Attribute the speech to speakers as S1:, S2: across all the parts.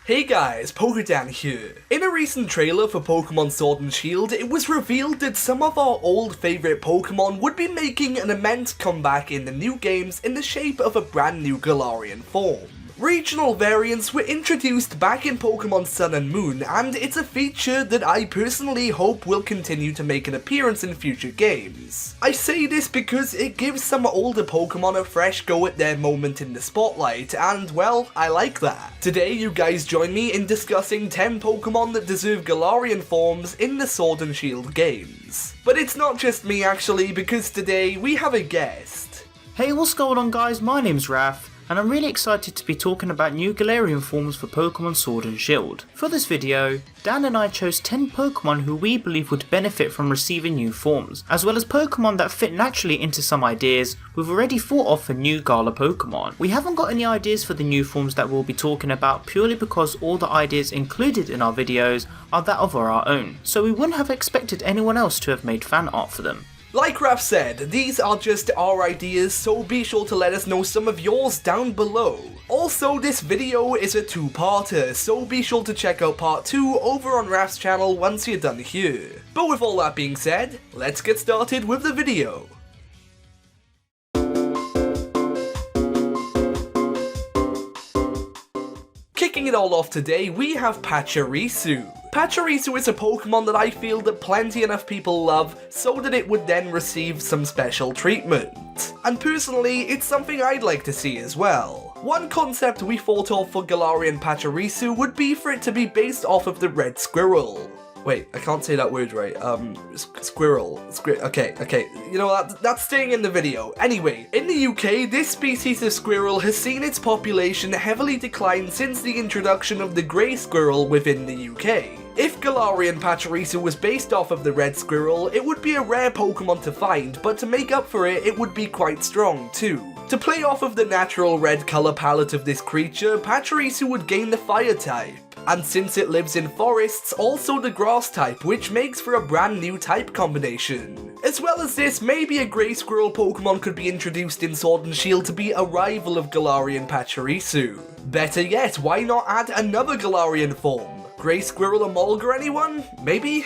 S1: Hey guys, PokéDan here. In a recent trailer for Pokemon Sword and Shield, it was revealed that some of our old favourite Pokemon would be making an immense comeback in the new games in the shape of a brand new Galarian form. Regional variants were introduced back in Pokemon Sun and Moon, and it's a feature that I personally hope will continue to make an appearance in future games. I say this because it gives some older Pokemon a fresh go at their moment in the spotlight, and well, I like that. Today you guys join me in discussing 10 Pokemon that deserve Galarian forms in the Sword and Shield games. But it's not just me actually, because today we have a guest.
S2: Hey, what's going on guys, my name's Raf, and I'm really excited to be talking about new Galarian forms for Pokemon Sword and Shield. For this video, Dan and I chose 10 Pokemon who we believe would benefit from receiving new forms, as well as Pokemon that fit naturally into some ideas we've already thought of for new Galar Pokemon. We haven't got any ideas for the new forms that we'll be talking about purely because all the ideas included in our videos are that of our own, so we wouldn't have expected anyone else to have made fan art for them.
S1: Like Raf said, these are just our ideas, so be sure to let us know some of yours down below. Also, this video is a two-parter, so be sure to check out part 2 over on Raf's channel once you're done here. But with all that being said, let's get started with the video. Kicking it all off today, we have Pachirisu. Pachirisu is a Pokemon that I feel that plenty enough people love so that it would then receive some special treatment. And personally, it's something I'd like to see as well. One concept we thought of for Galarian Pachirisu would be for it to be based off of the red squirrel. Wait, I can't say that word right. Squirrel. Okay. You know, that's staying in the video. Anyway, in the UK, this species of squirrel has seen its population heavily decline since the introduction of the grey squirrel within the UK. If Galarian Pachirisu was based off of the red squirrel, it would be a rare Pokemon to find, but to make up for it, it would be quite strong too. To play off of the natural red colour palette of this creature, Pachirisu would gain the fire type. And since it lives in forests, also the grass type, which makes for a brand new type combination. As well as this, maybe a grey squirrel Pokemon could be introduced in Sword and Shield to be a rival of Galarian Pachirisu. Better yet, why not add another Galarian form? Grey Squirrel Emolga, anyone? Maybe?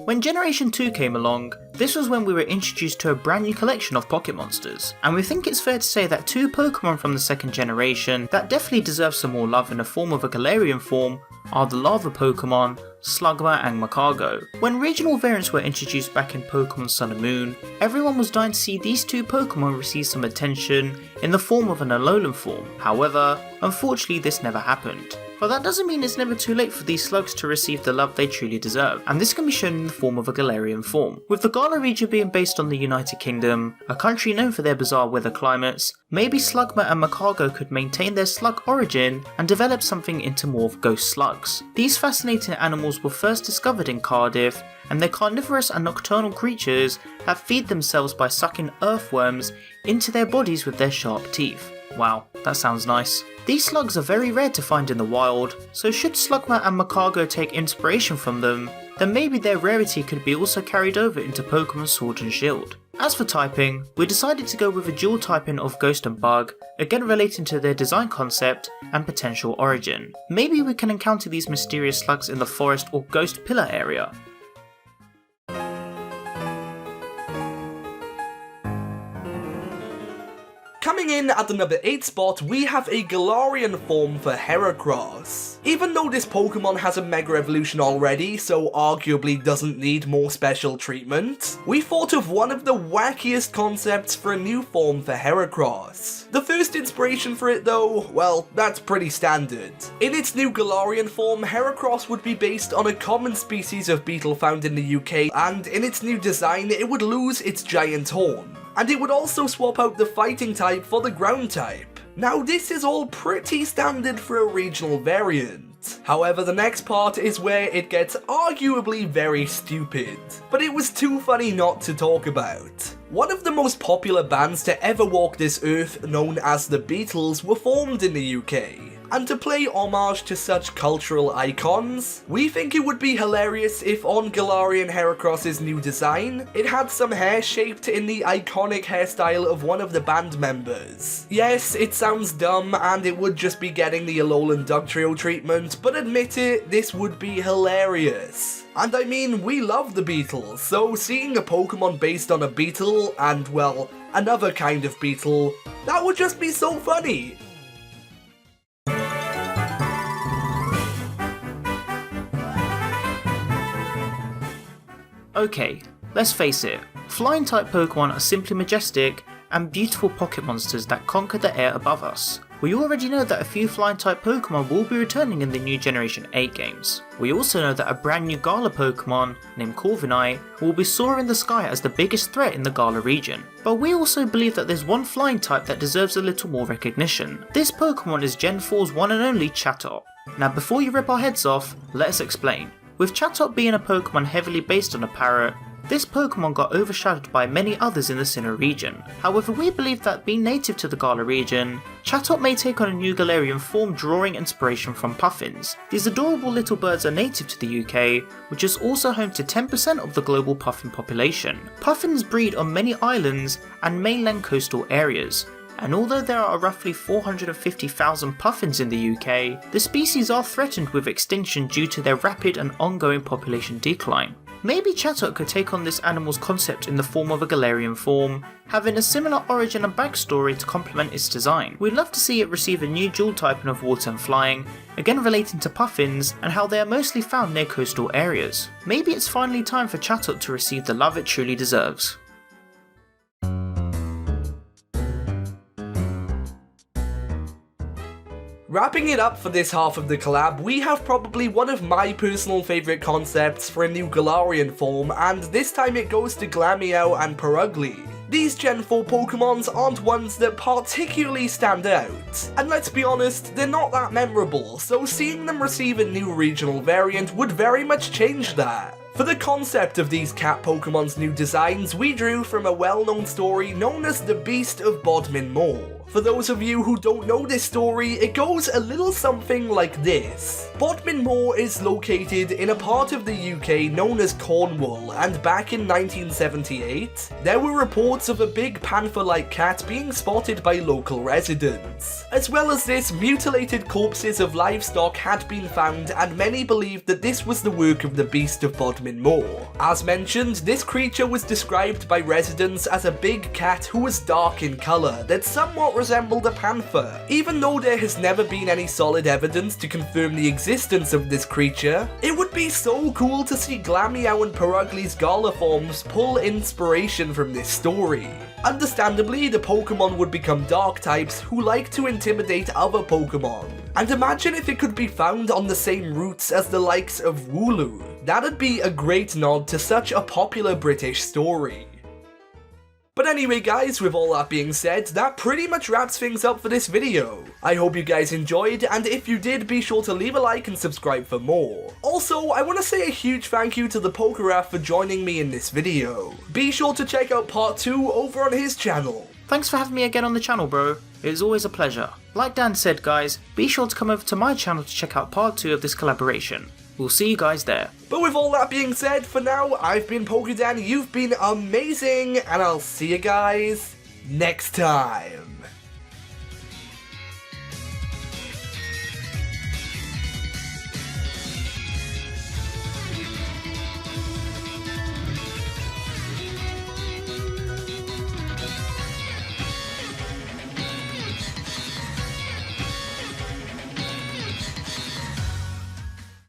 S2: When Generation 2 came along, this was when we were introduced to a brand new collection of Pocket Monsters, and we think it's fair to say that 2 Pokemon from the second generation that definitely deserve some more love in the form of a Galarian form are the Lava Pokemon, Slugma and Magcargo. When regional variants were introduced back in Pokemon Sun and Moon, everyone was dying to see these 2 Pokemon receive some attention in the form of an Alolan form. However, unfortunately this never happened. But that doesn't mean it's never too late for these slugs to receive the love they truly deserve, and this can be shown in the form of a Galarian form. With the Galar region being based on the United Kingdom, a country known for their bizarre weather climates, maybe Slugma and Magcargo could maintain their slug origin and develop something into more of ghost slugs. These fascinating animals were first discovered in Cardiff, and they're carnivorous and nocturnal creatures that feed themselves by sucking earthworms into their bodies with their sharp teeth. Wow, that sounds nice. These slugs are very rare to find in the wild, so should Slugma and Magcargo take inspiration from them, then maybe their rarity could be also carried over into Pokemon Sword and Shield. As for typing, we decided to go with a dual typing of Ghost and Bug, again relating to their design concept and potential origin. Maybe we can encounter these mysterious slugs in the forest or ghost pillar area.
S1: Coming in at the number 8 spot, we have a Galarian form for Heracross. Even though this Pokemon has a Mega Evolution already, so arguably doesn't need more special treatment, we thought of one of the wackiest concepts for a new form for Heracross. The first inspiration for it though, well, that's pretty standard. In its new Galarian form, Heracross would be based on a common species of beetle found in the UK, and in its new design, it would lose its giant horn. And it would also swap out the fighting type for the ground type. Now this is all pretty standard for a regional variant. However, the next part is where it gets arguably very stupid. But it was too funny not to talk about. One of the most popular bands to ever walk this earth, known as the Beatles, were formed in the UK. And to play homage to such cultural icons, we think it would be hilarious if on Galarian Heracross's new design, it had some hair shaped in the iconic hairstyle of one of the band members. Yes, it sounds dumb and it would just be getting the Alolan Dugtrio treatment, but admit it, this would be hilarious. And I mean, we love the Beatles, so seeing a Pokemon based on a beetle, and well, another kind of beetle, that would just be so funny.
S2: Okay, let's face it, flying type Pokemon are simply majestic and beautiful pocket monsters that conquer the air above us. We already know that a few flying type Pokemon will be returning in the new Generation 8 games. We also know that a brand new Galar Pokemon named Corviknight will be soaring the sky as the biggest threat in the Galar region. But we also believe that there's one flying type that deserves a little more recognition. This Pokemon is Gen 4's one and only Chatot. Now before you rip our heads off, let us explain. With Chatot being a Pokemon heavily based on a parrot, this Pokemon got overshadowed by many others in the Sinnoh region. However, we believe that being native to the Galar region, Chatot may take on a new Galarian form drawing inspiration from puffins. These adorable little birds are native to the UK, which is also home to 10% of the global puffin population. Puffins breed on many islands and mainland coastal areas. And although there are roughly 450,000 puffins in the UK, the species are threatened with extinction due to their rapid and ongoing population decline. Maybe Chatot could take on this animal's concept in the form of a Galarian form, having a similar origin and backstory to complement its design. We'd love to see it receive a new dual typing of water and flying, again relating to puffins and how they are mostly found near coastal areas. Maybe it's finally time for Chatot to receive the love it truly deserves.
S1: Wrapping it up for this half of the collab, we have probably one of my personal favourite concepts for a new Galarian form, and this time it goes to Glameow and Purugly. These Gen 4 Pokemons aren't ones that particularly stand out, and let's be honest, they're not that memorable, so seeing them receive a new regional variant would very much change that. For the concept of these cat Pokemon's new designs, we drew from a well-known story known as the Beast of Bodmin Moor. For those of you who don't know this story, it goes a little something like this. Bodmin Moor is located in a part of the UK known as Cornwall, and back in 1978, there were reports of a big panther-like cat being spotted by local residents. As well as this, mutilated corpses of livestock had been found, and many believed that this was the work of the Beast of Bodmin Moor. As mentioned, this creature was described by residents as a big cat who was dark in colour, that somewhat resembled a panther. Even though there has never been any solid evidence to confirm the existence of this creature, it would be so cool to see Glameow and Purugly's Galar forms pull inspiration from this story. Understandably, the Pokemon would become dark types who like to intimidate other Pokemon. And imagine if it could be found on the same routes as the likes of Wooloo. That'd be a great nod to such a popular British story. But anyway guys, with all that being said, that pretty much wraps things up for this video. I hope you guys enjoyed, and if you did, be sure to leave a like and subscribe for more. Also, I want to say a huge thank you to ThePokeRaf for joining me in this video. Be sure to check out part 2 over on his channel.
S2: Thanks for having me again on the channel, bro. It is always a pleasure. Like Dan said guys, be sure to come over to my channel to check out part 2 of this collaboration. We'll see you guys there.
S1: But with all that being said, for now, I've been PokéDan, you've been amazing, and I'll see you guys next time.